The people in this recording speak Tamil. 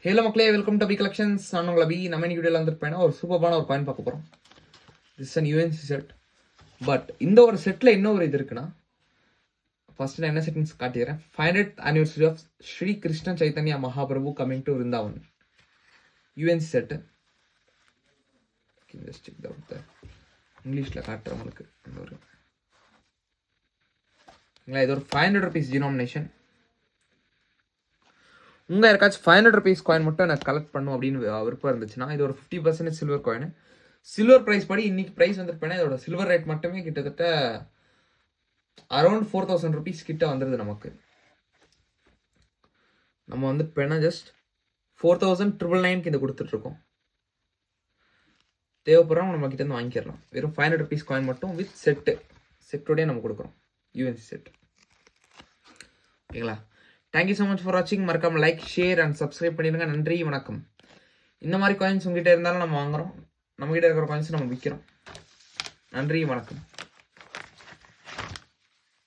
ஹலோ மக்களே, வெல்கம் டு பி கலெக்ஷன்ஸ். நான் உங்களை நம்ம இன்னைக்கு வீடியோவில் வந்துருப்பேன்னா ஒரு சூப்பரான ஒரு காயின் பார்க்க போகிறோம். This an UNC set. But இந்த ஒரு செட்டில் என்ன ஒரு இது இருக்குன்னா, ஃபர்ஸ்ட் நான் என்ன செட்டிங்ஸ் காட்டிடுறேன். 500th anniversary of Sri Krishna Chaitanya Mahaprabhu coming to Vrindavan UNC set. இங்கிலீஷில் காட்டுறவங்களுக்கு அந்த ஒரு இது ஒரு 500 rupees டினாமினேஷன். உங்கள் யாருக்காச்சும் 500 rupees காயின் மட்டும் எனக்கு கலெக்ட் பண்ணும் அப்படின்னு விருப்பம் இருந்துச்சுன்னா, இது ஒரு 50% சில்வர் காயின். சில்வர் ப்ரைஸ் படி இன்னைக்கு ப்ரைஸ் வந்துருப்பேன்னா இதோட சில்வர் ரேட் மட்டுமே கிட்டத்தட்ட அரௌண்ட் 4000 rupees கிட்ட வந்துடுது நமக்கு. நம்ம வந்து பெண்ணா ஜஸ்ட் 4999 இதை கொடுத்துட்ருக்கோம். தேவைப்படுறோம் நம்ம கிட்ட இருந்து வாங்கிக்கிறலாம். வெறும் 500 rupees காயின் மட்டும் வித் செட்டோடய நம்ம கொடுக்குறோம். UNC set. ஓகேங்களா? தேங்க்யூ ஸோ மச் ஃபார் வாட்சிங். மறக்காம லைக், ஷேர் அண்ட் சப்ஸ்கிரைப் பண்ணிடுங்க. நன்றி, வணக்கம். இந்த மாதிரி காயின்ஸ் உங்ககிட்ட இருந்தாலும் நம்ம வாங்குறோம், நம்மகிட்ட இருக்கிற காயின்ஸ் நம்ம விற்கிறோம். நன்றி, வணக்கம்.